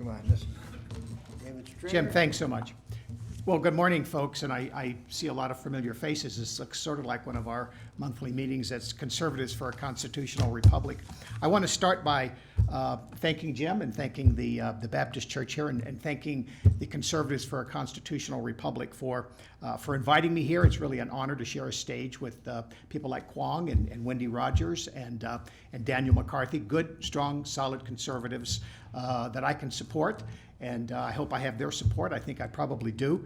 Come on, listen. David Stringer. Jim, thanks so much. Well, good morning, folks, and I see a lot of familiar faces. This looks sort of like one of our monthly meetings as Conservatives for a Constitutional Republic. I want to start by thanking Jim and thanking the Baptist Church here and thanking the Conservatives for a Constitutional Republic for inviting me here. It's really an honor to share a stage with people like Kwong and Wendy Rogers and Daniel McCarthy, good, strong, solid conservatives that I can support. And I hope I have their support. I think I probably do.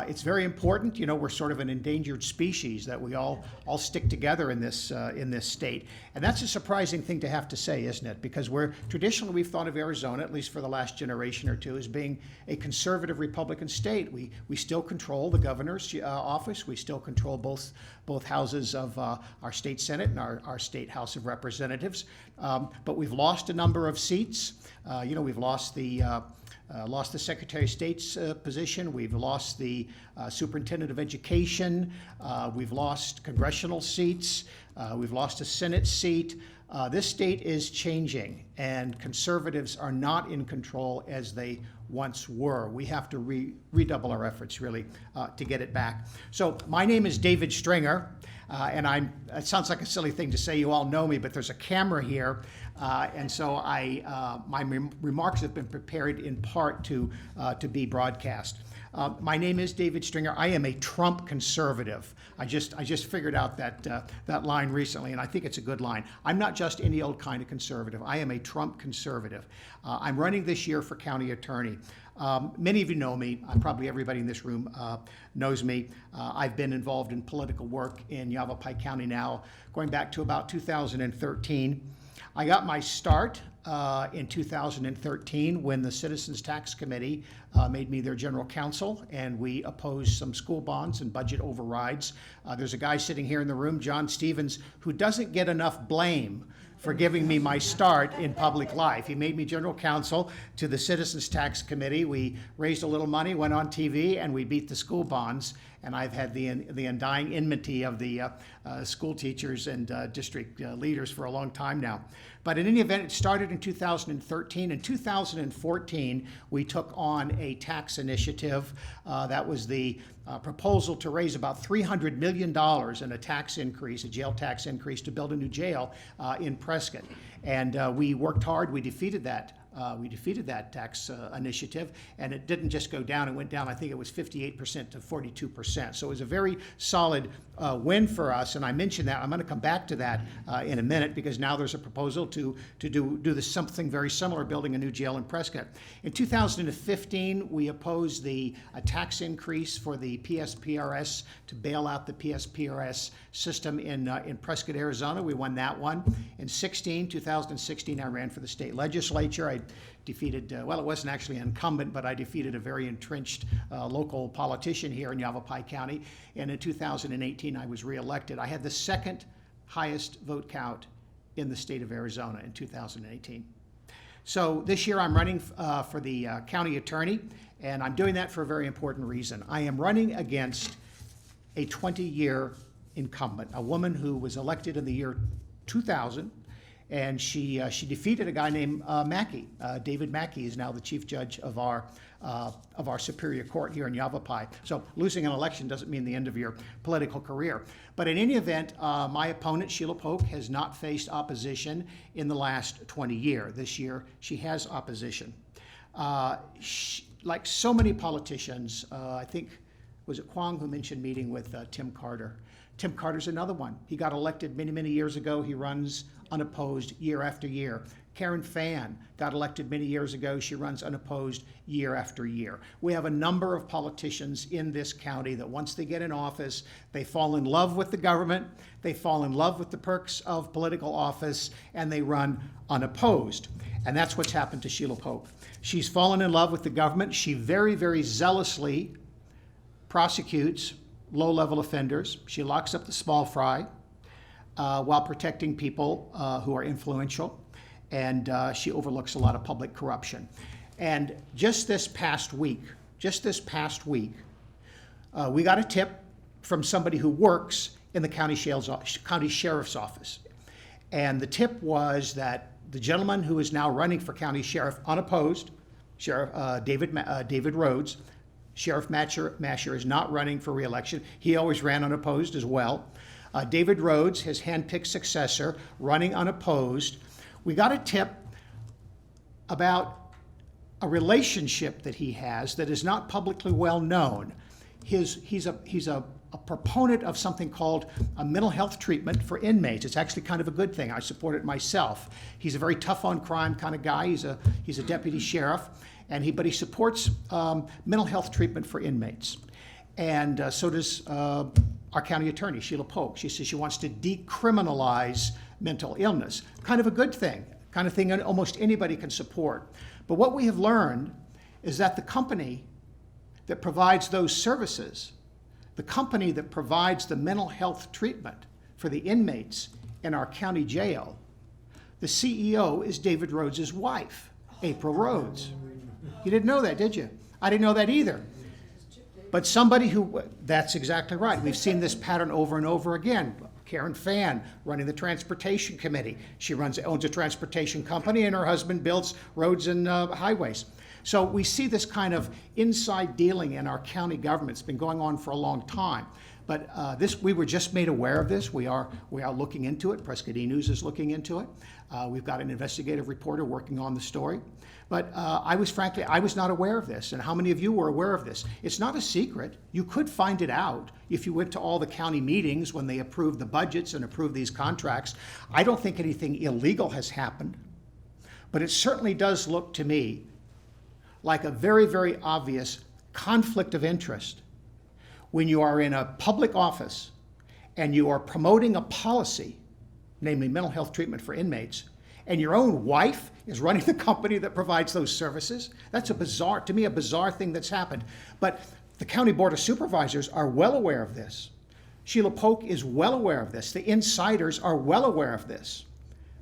It's very important. You know, we're sort of an endangered species that we all stick together in this state. And that's a surprising thing to have to say, isn't it? Because traditionally we've thought of Arizona, at least for the last generation or two, as being a conservative Republican state. We still control the governor's office. We still control both houses of our state Senate and our state House of Representatives. But we've lost a number of seats. We've lost the Secretary of State's position. We've lost the Superintendent of Education. We've lost congressional seats. We've lost a Senate seat. This state is changing, and conservatives are not in control as they once were. We have to redouble our efforts, really, to get it back. So my name is David Stringer, and it sounds like a silly thing to say, you all know me, but there's a camera here, and so my remarks have been prepared in part to be broadcast. My name is David Stringer. I am a Trump conservative. I just figured out that line recently, and I think it's a good line. I'm not just any old kind of conservative. I am a Trump conservative. I'm running this year for county attorney. Many of you know me. Probably everybody in this room knows me. I've been involved in political work in Yavapai County now, going back to about 2013. I got my start in 2013 when the Citizens Tax Committee made me their general counsel, and we opposed some school bonds and budget overrides. There's a guy sitting here in the room, John Stevens, who doesn't get enough blame for giving me my start in public life. He made me general counsel to the Citizens Tax Committee. We raised a little money, went on TV, and we beat the school bonds. And I've had the undying enmity of the school teachers and district leaders for a long time now. But in any event, it started in 2013. In 2014, we took on a tax initiative. That was the proposal to raise about $300 million in a tax increase, a jail tax increase, to build a new jail in Prescott. And we worked hard. We defeated that. Tax initiative, and it didn't just go down. It went down, I think it was 58% to 42%. So it was a very solid win for us, and I mentioned that. I'm going to come back to that in a minute, because now there's a proposal to do something very similar, building a new jail in Prescott. In 2015, we opposed the tax increase for the PSPRS to bail out the PSPRS system in Prescott, Arizona. We won that one. In 2016, I ran for the state legislature. I defeated, it wasn't actually an incumbent, but I defeated a very entrenched local politician here in Yavapai County. And in 2018, I was reelected. I had the second highest vote count in the state of Arizona in 2018. So this year I'm running for the county attorney, and I'm doing that for a very important reason. I am running against a 20-year incumbent, a woman who was elected in the year 2000, and she defeated a guy named Mackey. David Mackey is now the chief judge of our Superior Court here in Yavapai. So losing an election doesn't mean the end of your political career. But in any event, my opponent, Sheila Polk, has not faced opposition in the last 20 years. This year, she has opposition. Like so many politicians, I think, was it Kwong who mentioned meeting with Tim Carter? Tim Carter's another one. He got elected many, many years ago. He runs unopposed year after year. Karen Fan got elected many years ago. She runs unopposed year after year. We have a number of politicians in this county that once they get in office, they fall in love with the government, they fall in love with the perks of political office, and they run unopposed. And that's what's happened to Sheila Polk. She's fallen in love with the government. She very, very zealously prosecutes low-level offenders. She locks up the small fry while protecting people who are influential, and she overlooks a lot of public corruption. And just this past week, we got a tip from somebody who works in the county sheriff's office. And the tip was that the gentleman who is now running for county sheriff unopposed, Sheriff David Rhodes. Sheriff Masher is not running for re-election. He always ran unopposed as well. David Rhodes, his handpicked successor, running unopposed. We got a tip about a relationship that he has that is not publicly well known. He's a proponent of something called a mental health treatment for inmates. It's actually kind of a good thing. I support it myself. He's a very tough on crime kind of guy. He's a deputy sheriff, but he supports mental health treatment for inmates. And so does our county attorney, Sheila Polk. She says she wants to decriminalize mental illness. Kind of a good thing, kind of thing almost anybody can support. But what we have learned is that the company that provides those services, the company that provides the mental health treatment for the inmates in our county jail, the CEO is David Rhodes' wife, April Rhodes. You didn't know that, did you? I didn't know that either. But somebody that's exactly right. We've seen this pattern over and over again. Karen Fan running the transportation committee. She owns a transportation company, and her husband builds roads and highways. So we see this kind of inside dealing in our county government. It's been going on for a long time. But we were just made aware of this. We are looking into it. Prescott E-News is looking into it. We've got an investigative reporter working on the story. But I was not aware of this. And how many of you were aware of this? It's not a secret. You could find it out if you went to all the county meetings when they approved the budgets and approved these contracts. I don't think anything illegal has happened. But it certainly does look to me like a very, very obvious conflict of interest when you are in a public office and you are promoting a policy, namely mental health treatment for inmates, and your own wife is running the company that provides those services. That's a bizarre thing that's happened. But the County Board of Supervisors are well aware of this. Sheila Polk is well aware of this. The insiders are well aware of this.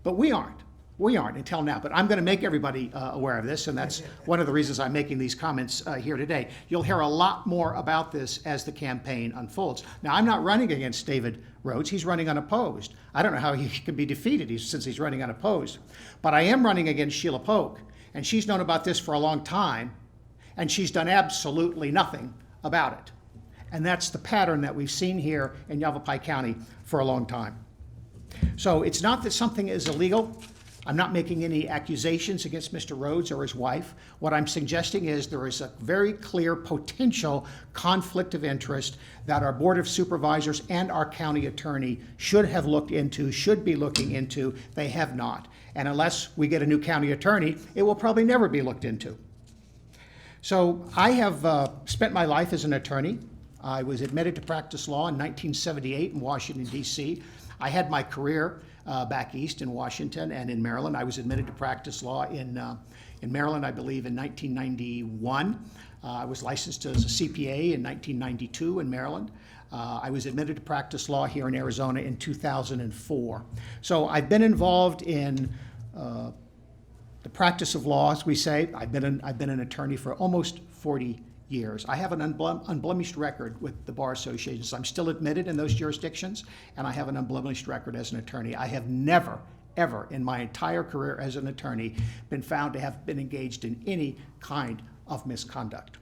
But we aren't. We aren't until now, but I'm going to make everybody aware of this, and that's one of the reasons I'm making these comments here today. You'll hear a lot more about this as the campaign unfolds. Now, I'm not running against David Rhodes. He's running unopposed. I don't know how he can be defeated since he's running unopposed. But I am running against Sheila Polk, and she's known about this for a long time, and she's done absolutely nothing about it. And that's the pattern that we've seen here in Yavapai County for a long time. So it's not that something is illegal. I'm not making any accusations against Mr. Rhodes or his wife. What I'm suggesting is there is a very clear potential conflict of interest that our Board of Supervisors and our county attorney should have looked into, should be looking into. They have not. And unless we get a new county attorney, it will probably never be looked into. So I have spent my life as an attorney. I was admitted to practice law in 1978 in Washington, D.C. I had my career back east in Washington and in Maryland. I was admitted to practice law in Maryland, I believe, in 1991. I was licensed as a CPA in 1992 in Maryland. I was admitted to practice law here in Arizona in 2004. So I've been involved in the practice of law, as we say. I've been an attorney for almost 40 years. I have an unblemished record with the Bar Association. So I'm still admitted in those jurisdictions, and I have an unblemished record as an attorney. I have never, ever in my entire career as an attorney been found to have been engaged in any kind of misconduct.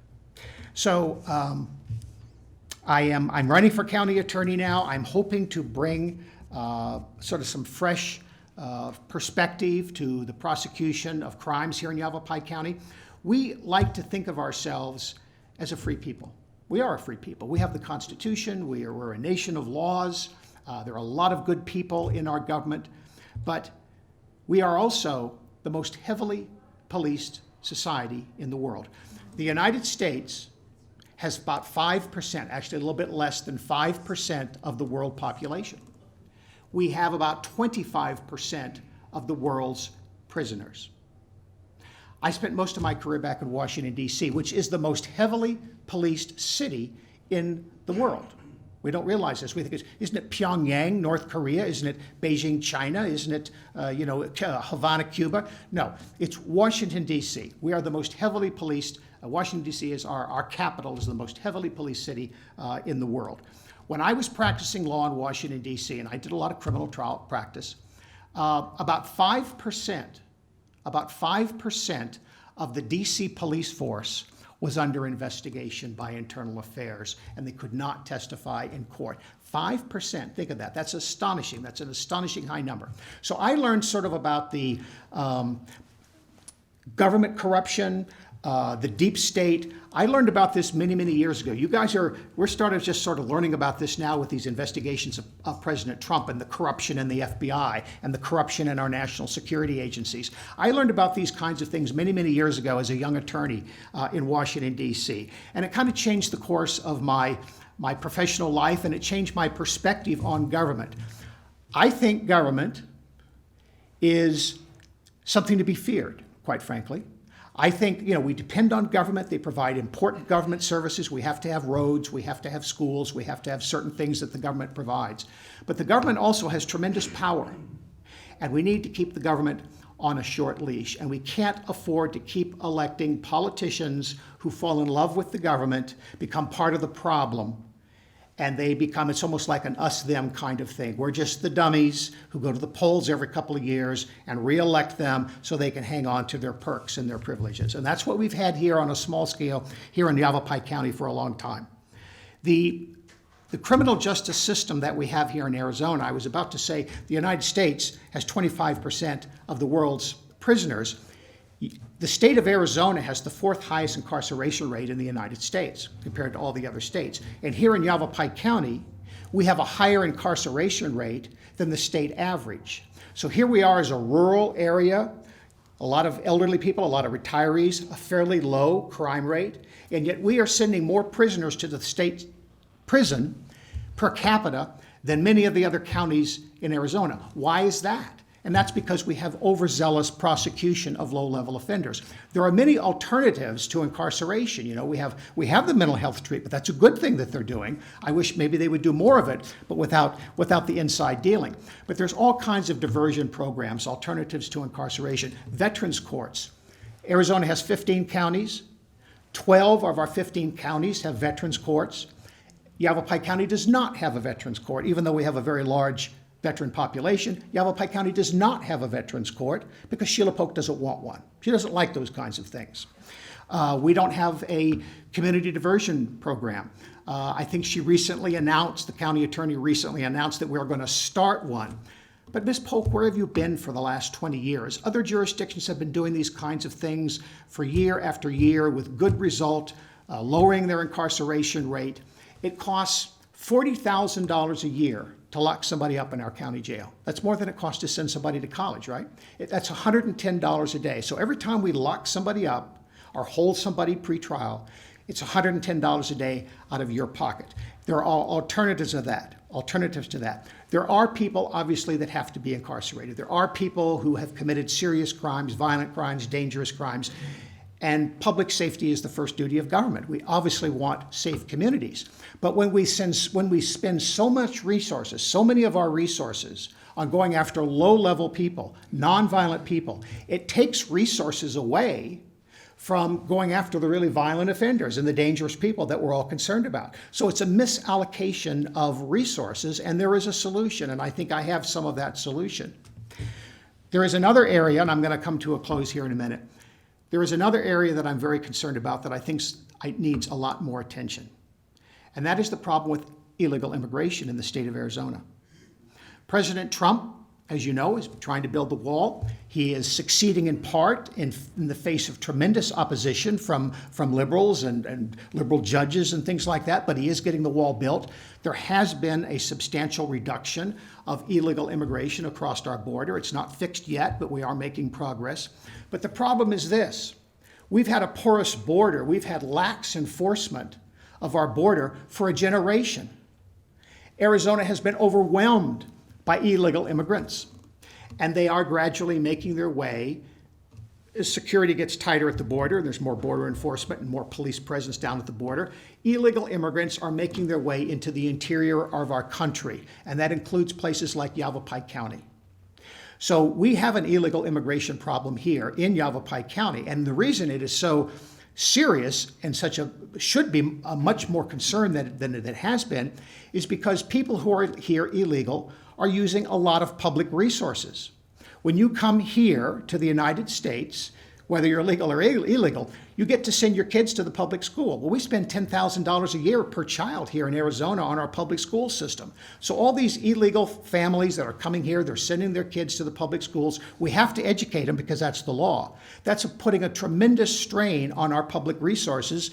So I'm running for county attorney now. I'm hoping to bring sort of some fresh perspective to the prosecution of crimes here in Yavapai County. We like to think of ourselves as a free people. We are a free people. We have the Constitution. We're a nation of laws. There are a lot of good people in our government, but we are also the most heavily policed society in the world. The United States has about 5%, actually a little bit less than 5% of the world population. We have about 25% of the world's prisoners. I spent most of my career back in Washington, D.C., which is the most heavily policed city in the world. We don't realize this. We think, isn't it Pyongyang, North Korea? Isn't it Beijing, China? Isn't it, Havana, Cuba? No, it's Washington, D.C. We are the most heavily policed. Washington, D.C. is our capital, is the most heavily policed city in the world. When I was practicing law in Washington, D.C., and I did a lot of criminal trial practice, about 5% of the DC police force was under investigation by Internal Affairs, and they could not testify in court. 5%, think of that. That's astonishing. That's an astonishing high number. So I learned sort of about the government corruption, the deep state. I learned about this many, many years ago. We're starting just sort of learning about this now with these investigations of President Trump and the corruption in the FBI and the corruption in our national security agencies. I learned about these kinds of things many, many years ago as a young attorney in Washington, D.C. And it kind of changed the course of my professional life, and it changed my perspective on government. I think government is something to be feared, quite frankly. I think, we depend on government. They provide important government services. We have to have roads. We have to have schools. We have to have certain things that the government provides. But the government also has tremendous power. And we need to keep the government on a short leash. And we can't afford to keep electing politicians who fall in love with the government, become part of the problem, and it's almost like an us-them kind of thing. We're just the dummies who go to the polls every couple of years and re-elect them so they can hang on to their perks and their privileges. And that's what we've had here on a small scale here in Yavapai County for a long time. The criminal justice system that we have here in Arizona, I was about to say the United States has 25% of the world's prisoners. The state of Arizona has the fourth highest incarceration rate in the United States compared to all the other states. And here in Yavapai County, we have a higher incarceration rate than the state average. So here we are as a rural area, a lot of elderly people, a lot of retirees, a fairly low crime rate, and yet we are sending more prisoners to the state prison per capita than many of the other counties in Arizona. Why is that? And that's because we have overzealous prosecution of low-level offenders. There are many alternatives to incarceration. We have the mental health treatment. That's a good thing that they're doing. I wish maybe they would do more of it, but without the inside dealing. But there's all kinds of diversion programs, alternatives to incarceration. Veterans courts. Arizona has 15 counties. 12 of our 15 counties have veterans courts. Yavapai County does not have a veterans court, even though we have a very large veteran population. Yavapai County does not have a veterans court because Sheila Polk doesn't want one. She doesn't like those kinds of things. We don't have a community diversion program. I think the county attorney recently announced that we're going to start one. But Ms. Polk, where have you been for the last 20 years? Other jurisdictions have been doing these kinds of things for year after year with good result, lowering their incarceration rate. It costs $40,000 a year to lock somebody up in our county jail. That's more than it costs to send somebody to college, right? That's $110 a day. So every time we lock somebody up or hold somebody pretrial, it's $110 a day out of your pocket. There are alternatives to that. There are people, obviously, that have to be incarcerated. There are people who have committed serious crimes, violent crimes, dangerous crimes, and public safety is the first duty of government. We obviously want safe communities. But when we spend so many of our resources on going after low-level people, nonviolent people, it takes resources away from going after the really violent offenders and the dangerous people that we're all concerned about. So it's a misallocation of resources, and there is a solution, and I think I have some of that solution. There is another area, and I'm going to come to a close here in a minute. There is another area that I'm very concerned about that I think needs a lot more attention, and that is the problem with illegal immigration in the state of Arizona. President Trump, as you know, is trying to build the wall. He is succeeding in part in the face of tremendous opposition from liberals and liberal judges and things like that, but he is getting the wall built. There has been a substantial reduction of illegal immigration across our border. It's not fixed yet, but we are making progress. But the problem is this. We've had a porous border. We've had lax enforcement of our border for a generation. Arizona has been overwhelmed by illegal immigrants, and they are gradually making their way. As security gets tighter at the border, there's more border enforcement and more police presence down at the border, illegal immigrants are making their way into the interior of our country, and that includes places like Yavapai County. So we have an illegal immigration problem here in Yavapai County, and the reason it is so serious and should be a much more concern than it has been is because people who are here illegal are using a lot of public resources. When you come here to the United States, whether you're legal or illegal, you get to send your kids to the public school. Well, we spend $10,000 a year per child here in Arizona on our public school system. So all these illegal families that are coming here, they're sending their kids to the public schools. We have to educate them because that's the law. That's putting a tremendous strain on our public resources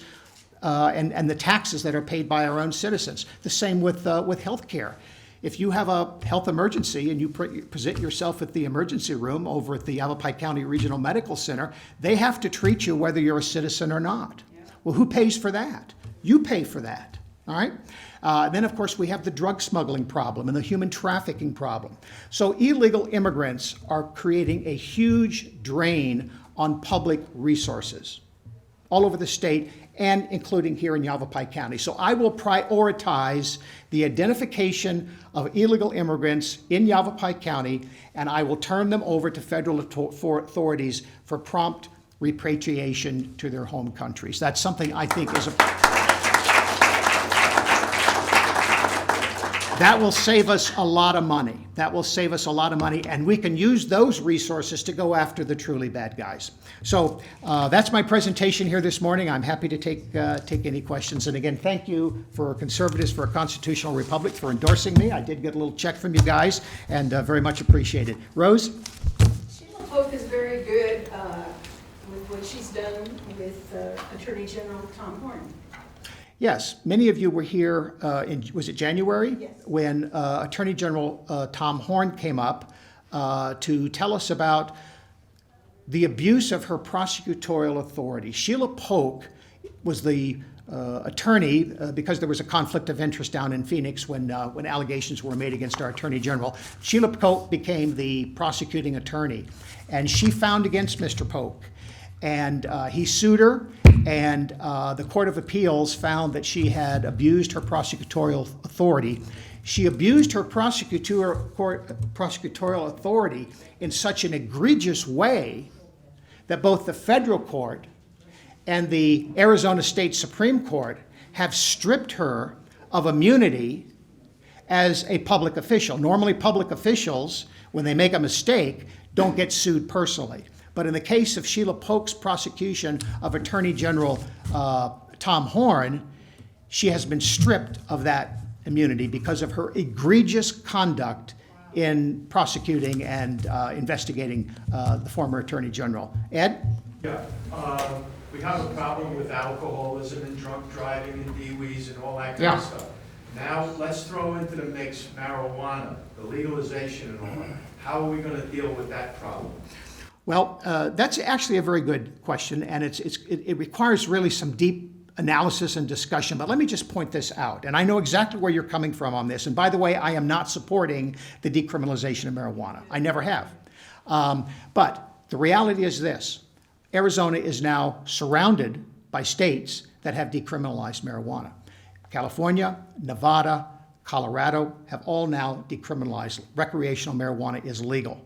and the taxes that are paid by our own citizens. The same with health care. If you have a health emergency and you present yourself at the emergency room over at the Yavapai County Regional Medical Center, they have to treat you whether you're a citizen or not. Yeah. Well, who pays for that? You pay for that, all right? Then, of course, we have the drug smuggling problem and the human trafficking problem. So illegal immigrants are creating a huge drain on public resources all over the state, and including here in Yavapai County. So I will prioritize the identification of illegal immigrants in Yavapai County, and I will turn them over to federal authorities for prompt repatriation to their home countries. That's something I think is that will save us a lot of money. That will save us a lot of money, and we can use those resources to go after the truly bad guys. So that's my presentation here this morning. I'm happy to take any questions. And again, thank you for Conservatives for a Constitutional Republic for endorsing me. I did get a little check from you guys, and very much appreciated. Rose? Sheila Polk is very good with what she's done with Attorney General Tom Horn. Yes, many of you were here was it January? Yes. When Attorney General Tom Horn came up to tell us about the abuse of her prosecutorial authority. Sheila Polk was the attorney because there was a conflict of interest down in Phoenix when allegations were made against our Attorney General. Sheila Polk became the prosecuting attorney, and she found against Mr. Polk. And he sued her, and the Court of Appeals found that she had abused her prosecutorial authority. She abused her prosecutorial authority in such an egregious way that both the federal court and the Arizona State Supreme Court have stripped her of immunity as a public official. Normally, public officials, when they make a mistake, don't get sued personally. But in the case of Sheila Polk's prosecution of Attorney General Tom Horn, she has been stripped of that immunity because of her egregious conduct in prosecuting and investigating the former Attorney General. Ed? Yeah, we have a problem with alcoholism and drunk driving and DWIs and all that kind of stuff. Now let's throw into the mix marijuana, the legalization and all that. How are we going to deal with that problem? Well, that's actually a very good question, and it requires really some deep analysis and discussion. But let me just point this out, and I know exactly where you're coming from on this. And by the way, I am not supporting the decriminalization of marijuana. I never have. But the reality is this. Arizona is now surrounded by states that have decriminalized marijuana. California, Nevada, Colorado have all now decriminalized. Recreational marijuana is legal.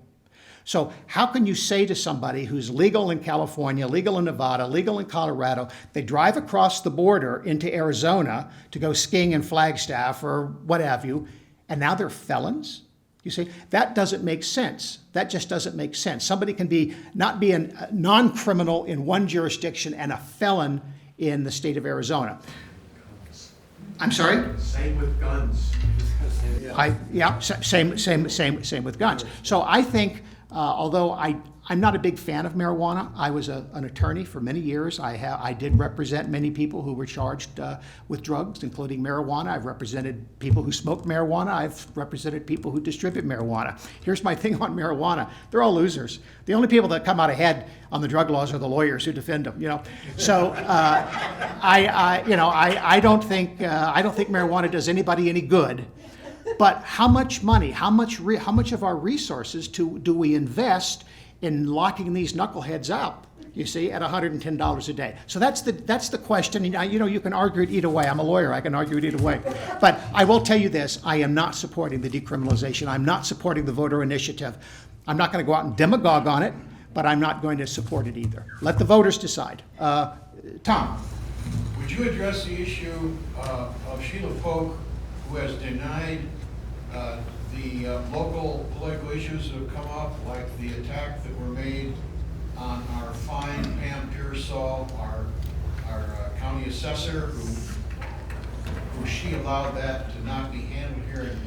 So how can you say to somebody who's legal in California, legal in Nevada, legal in Colorado, they drive across the border into Arizona to go skiing in Flagstaff or what have you, and now they're felons? You see, that doesn't make sense. That just doesn't make sense. Somebody can not be a non-criminal in one jurisdiction and a felon in the state of Arizona. I'm sorry? Same with guns. Same with guns. So I think, although I'm not a big fan of marijuana, I was an attorney for many years. I did represent many people who were charged with drugs, including marijuana. I've represented people who smoke marijuana. I've represented people who distribute marijuana. Here's my thing on marijuana: they're all losers. The only people that come out ahead on the drug laws are the lawyers who defend them. So I don't think marijuana does anybody any good. But how much money, how much of our resources do we invest in locking these knuckleheads up, you see, at $110 a day? So that's the question. You can argue it either way. I'm a lawyer. I can argue it either way. But I will tell you this. I am not supporting the decriminalization. I'm not supporting the voter initiative. I'm not going to go out and demagogue on it, but I'm not going to support it either. Let the voters decide. Tom. Would you address the issue of Sheila Polk, who has denied the local political issues that have come up, like the attack that were made on our fine Pam Pearsall, our county assessor, who she allowed that to not be handled here in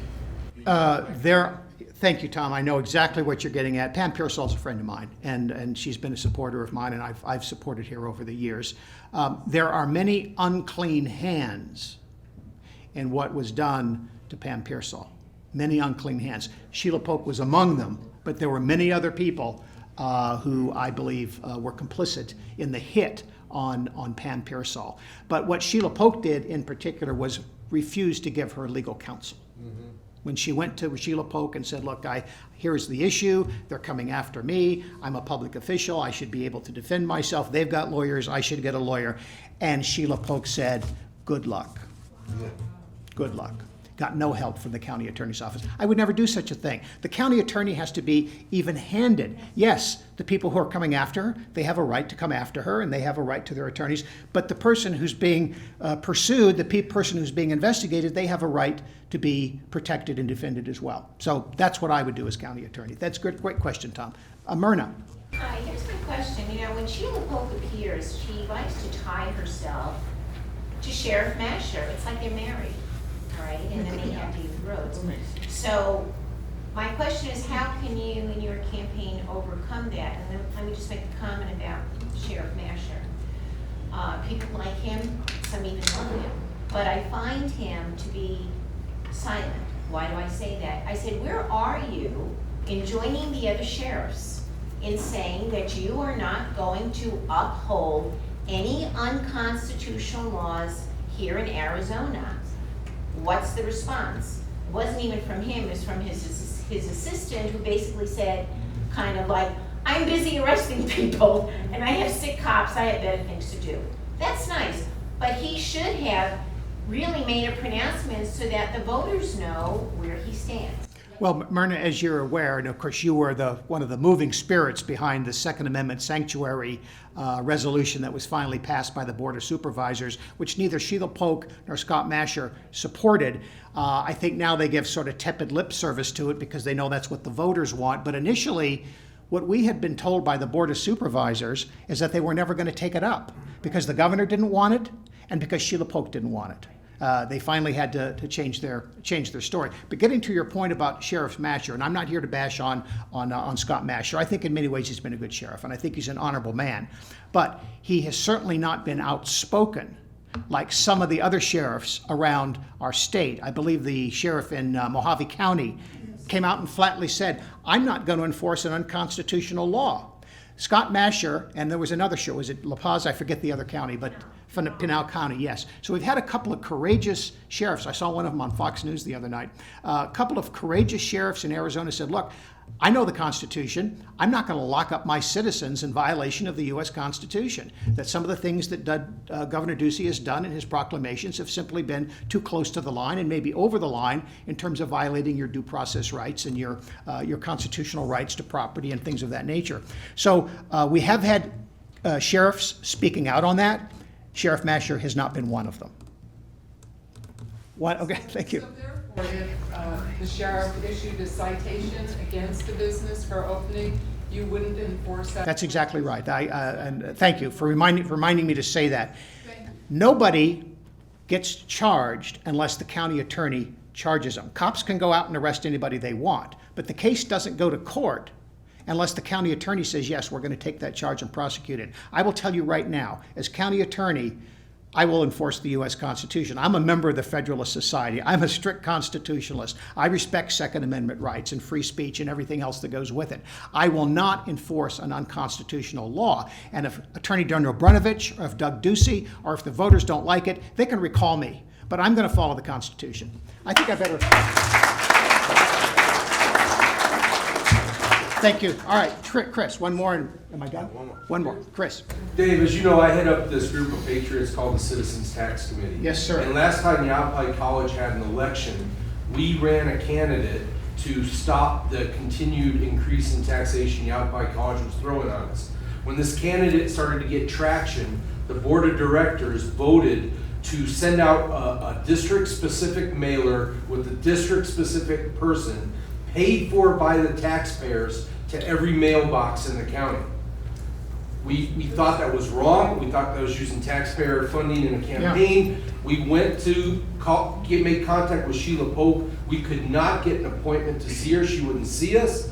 Thank you, Tom. I know exactly what you're getting at. Pam Pearsall's a friend of mine, and she's been a supporter of mine, and I've supported her over the years. There are many unclean hands in what was done to Pam Pearsall. Many unclean hands. Sheila Polk was among them, but there were many other people who I believe were complicit in the hit on Pam Pearsall. But what Sheila Polk did in particular was refuse to give her legal counsel. When she went to Sheila Polk and said, look, here's the issue, they're coming after me, I'm a public official, I should be able to defend myself, they've got lawyers, I should get a lawyer. And Sheila Polk said, good luck. Good luck. Got no help from the county attorney's office. I would never do such a thing. The county attorney has to be even-handed. Yes, the people who are coming after her, they have a right to come after her, and they have a right to their attorneys, but the person who's being pursued, the person who's being investigated, they have a right to be protected and defended as well. So that's what I would do as county attorney. That's a great question, Tom. Myrna. Hi, here's my question. You know, when Sheila Polk appears, she likes to tie herself to Sheriff Masher. It's like they're married. Right, and then they have these roads. So my question is, how can you in your campaign overcome that? And then let me just make a comment about Sheriff Masher. People like him, some even love him, but I find him to be silent. Why do I say that? I said, where are you in joining the other sheriffs in saying that you are not going to uphold any unconstitutional laws here in Arizona? What's the response? It wasn't even from him, it was from his assistant, who basically said, kind of like, I'm busy arresting people, and I have sick cops, I have better things to do. That's nice, but he should have really made a pronouncement so that the voters know where he stands. Well, Myrna, as you're aware, and of course you were one of the moving spirits behind the Second Amendment sanctuary resolution that was finally passed by the Board of Supervisors, which neither Sheila Polk nor Scott Masher supported. I think now they give sort of tepid lip service to it because they know that's what the voters want. But initially, what we had been told by the Board of Supervisors is that they were never going to take it up because the governor didn't want it and because Sheila Polk didn't want it. They finally had to change their story. But getting to your point about Sheriff Masher, and I'm not here to bash on Scott Masher. I think in many ways he's been a good sheriff, and I think he's an honorable man. But he has certainly not been outspoken like some of the other sheriffs around our state. I believe the sheriff in Mojave County came out and flatly said, I'm not going to enforce an unconstitutional law. Scott Masher, and there was another show, was it La Paz? I forget the other county, but from Pinal County, yes. So we've had a couple of courageous sheriffs. I saw one of them on Fox News the other night. A couple of courageous sheriffs in Arizona said, look, I know the Constitution. I'm not going to lock up my citizens in violation of the U.S. Constitution. That some of the things that Governor Ducey has done in his proclamations have simply been too close to the line and maybe over the line in terms of violating your due process rights and your constitutional rights to property and things of that nature. So we have had sheriffs speaking out on that. Sheriff Masher has not been one of them. Okay, thank you. So therefore, if the sheriff issued a citation against the business for opening, you wouldn't enforce that? That's exactly right. And thank you for reminding me to say that. Nobody gets charged unless the county attorney charges them. Cops can go out and arrest anybody they want, but the case doesn't go to court unless the county attorney says, yes, we're going to take that charge and prosecute it. I will tell you right now, as county attorney, I will enforce the U.S. Constitution. I'm a member of the Federalist Society. I'm a strict constitutionalist. I respect Second Amendment rights and free speech and everything else that goes with it. I will not enforce an unconstitutional law. And if Attorney General Brnovich or if Doug Ducey or if the voters don't like it, they can recall me. But I'm going to follow the Constitution. I think I better... Thank you. All right, Chris, one more. Am I done? One more. Chris. Dave, as you know, I head up this group of patriots called the Citizens Tax Committee. Yes, sir. And last time Yavapai College had an election, we ran a candidate to stop the continued increase in taxation Yavapai College was throwing on us. When this candidate started to get traction, the board of directors voted to send out a district-specific mailer with a district-specific person paid for by the taxpayers to every mailbox in the county. We thought that was wrong. We thought that was using taxpayer funding in a campaign. We went to make contact with Sheila Pope. We could not get an appointment to see her. She wouldn't see us.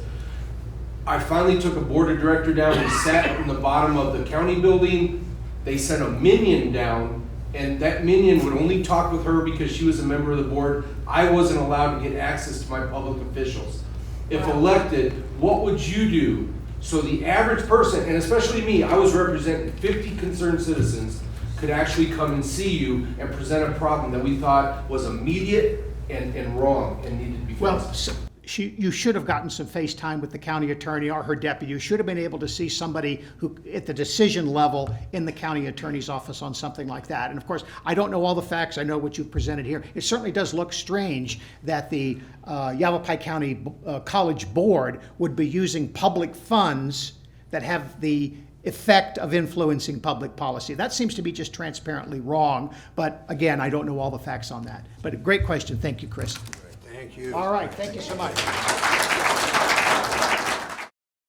I finally took a board of director down. We sat in the bottom of the county building. They sent a minion down, and that minion would only talk with her because she was a member of the board. I wasn't allowed to get access to my public officials. If elected, what would you do? So the average person, and especially me, I was representing 50 concerned citizens, could actually come and see you and present a problem that we thought was immediate and wrong and needed to be fixed. Well, you should have gotten some face time with the county attorney or her deputy. You should have been able to see somebody who, at the decision level in the county attorney's office on something like that. And of course, I don't know all the facts. I know what you've presented here. It certainly does look strange that the Yavapai County College Board would be using public funds that have the effect of influencing public policy. That seems to be just transparently wrong. But again, I don't know all the facts on that. But a great question. Thank you, Chris. Thank you. All right, thank you so much.